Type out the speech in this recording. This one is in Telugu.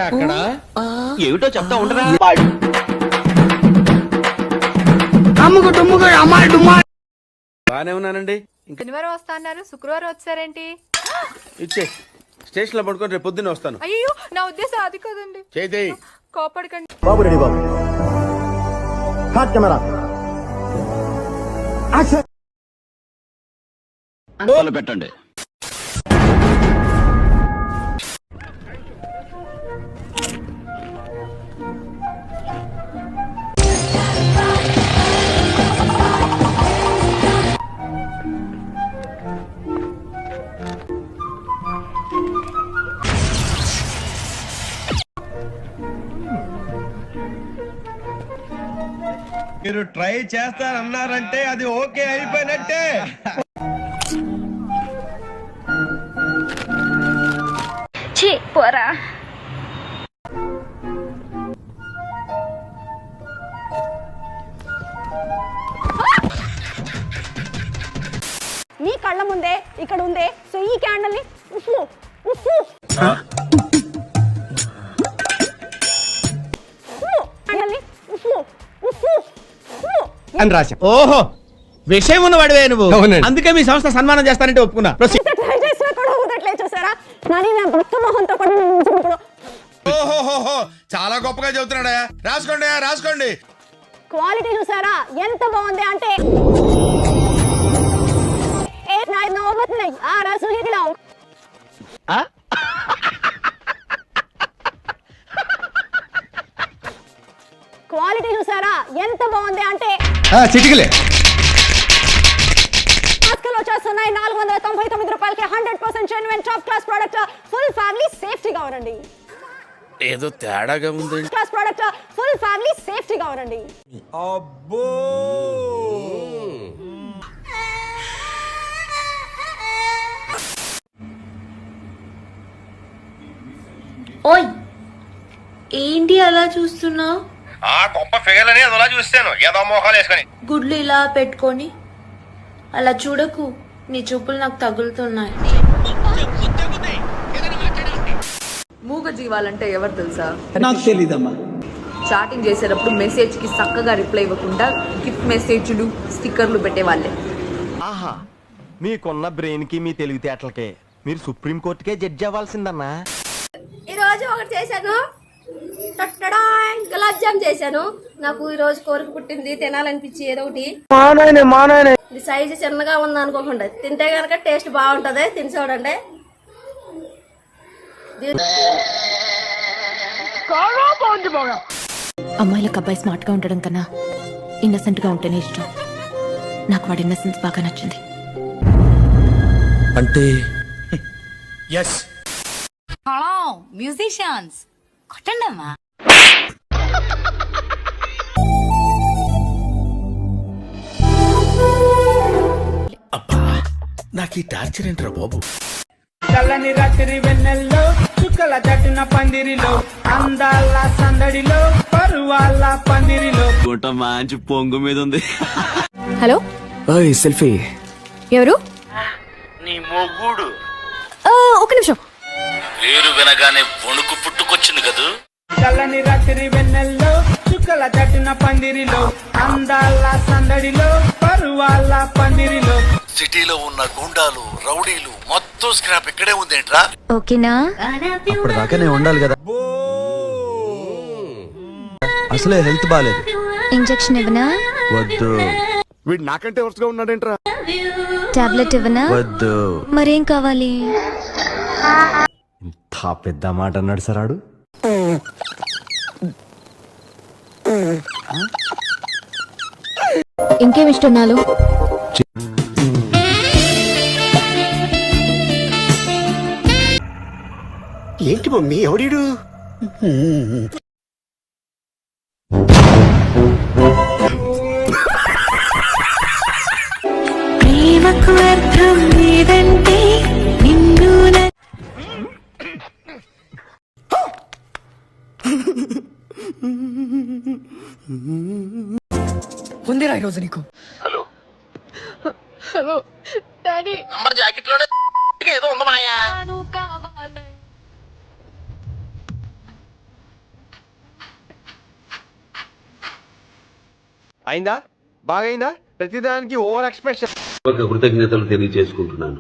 అక్కడ ఏమిటో చెప్తా ఉండరా. బానే ఉన్నానండి. ఇంకా శనివారం వస్తా అన్నారు, శుక్రవారం వచ్చారేంటి? ఇచ్చే స్టేషన్ లో పడుకొని రేపు పొద్దున్నే వస్తాను. అయ్యో నా ఉద్దేశం అది కదండి. చేయి కోపడకండి. బాబు రెడీ బాబు. హాట్ కెమెరా పెట్టండి. మీరు ట్రై చేస్తారన్నారంటే అది ఓకే అయిపోయినట్టే. పోరా నీ కళ్ళ ముందే ఇక్కడ ఉందే. సో ఈ క్యాండిల్ ని అని రాశా. ఓహో, విషయం ఉన్నవాడివే నువ్వు. అందుకే మీ సంస్థ సన్మానం చేస్తానంటే ఒప్పుకున్నా. ట్రై చేసినా కూడా ఊదట్లే. చూసారా నాని నా భక్త మొహంతో కూడా ఇప్పుడు ఓహోహోహో, చాలా గొప్పగా చెబుతున్నాడా. రాసుకోండి రాసుకోండి. క్వాలిటీ చూసారా ఎంత బాగుంది అంటే క్వాలిటీ చూసారా ఎంత బాగుంది అంటే చిటికలే వచ్చేస్తున్నాయి 499 రూపాయలకి 100% genuine top class product. Full family సేఫ్టీగా ఉండండి. ఏదో తేడాగా ఉంది. క్లాస్ ప్రొడక్ట్ ఫుల్ ఫ్యామిలీ సేఫ్టీగా ఉండండి. అబ్బో, ఓయ్ ఏంటి అలా చూస్తున్నావు? ఆ గొప్ప ఫిగర్ అని అదోలా చూస్తాను. ఏదో మోహాలు వేసుకొని గుడ్లు ఇలా పెట్టుకొని అలా చూడకు, నీ చూపులు నాకు తగులుతున్నాయి. మూగ జీవాలంటే ఎవరు తెలుసా? నాకు తెలీదమ్మా. చాటింగ్ చేసేటప్పుడు మెసేజ్ కి చక్కగా రిప్లై ఇవ్వకుండా గిఫ్ట్ మెసేజ్లు స్టిక్కర్లు పెట్టేవాళ్ళే. ఆహా, మీకున్న బ్రెయిన్ కి మీ తెలివితేటలకే మీరు సుప్రీం కోర్టుకే జడ్జి అవ్వాల్సిందన్నా. ఈ రోజు ఒకటి చేశాను, గులాబ్ జామ్ చేశాను. నాకు ఈ రోజు కోరిక పుట్టింది, తినాలనిపించి ఏదో ఒకటి. ఇది సైజు చిన్నగా ఉంది అనుకోకుండా తింటే గనక టేస్ట్ బాగుంటది. తిని చూడండి. అమ్మాయిలకు అబ్బాయి స్మార్ట్ గా ఉండడం కన్నా ఇన్నసెంట్ గా ఉంటేనే ఇష్టం. నాకు వాడి ఇన్నసెన్స్ బాగా నచ్చింది. అంటే మ్యూజిషియన్స్ కొట్టండి అమ్మా. అబ్బా, నాకు ఈ టార్చర్ ఏంట్రా బాబు. చల్లని రాత్రి వెన్నెల్లో చుక్కల తట్టిన పందిరిలో అందాల సందడిలో పరువాల పందిరిలో గుంట మంచి పొంగు మీద ఉంది. Hello, selfie. ఎవరు? నీ మొగుడు. ఒక నిమిషం. పేరు వినగానే వణుకు పుట్టుకొచ్చింది కదూ. చల్లని రాత్రి వెన్నెల్లో చుక్కల తట్టిన పందిరిలో అందాల సందడిలో పరువాల పందిరిలో. సిటీలో ఉన్న గుండాలు రౌడీలు మొత్తం స్క్రాప్ ఇక్కడే ఉందేంట్రా. ఓకేనా? అప్పుడు దాకానే ఉండాలి కదా. అసలే హెల్త్ బాలేదు. ఇంజెక్షన్ ఇవ్వనా? వద్దు. వీడు నాకంటే వరుసగా ఉన్నాడేంట్రా. టాబ్లెట్ ఇవ్వనా? వద్దు. మరేం కావాలి? ఇంత పెద్ద మాట అన్నాడు సరాడు. ఇంకేమి ఇష్టన్నాలు? ఏంటి మమ్మీ ఎవడీడు. ప్రేమకు అర్థం లేదంటే నిన్ను ఉందిరా ఈరోజు నీకు. హలో డాడీ, నంబర్ జాకెట్ లోనే ఏదో ఉంది మాయా. అయిందా బాగైందా ప్రతిదానికి ఓవర్ ఎక్స్ప్రెషన్ కృతజ్ఞతలు తెలియజేసుకుంటున్నాను.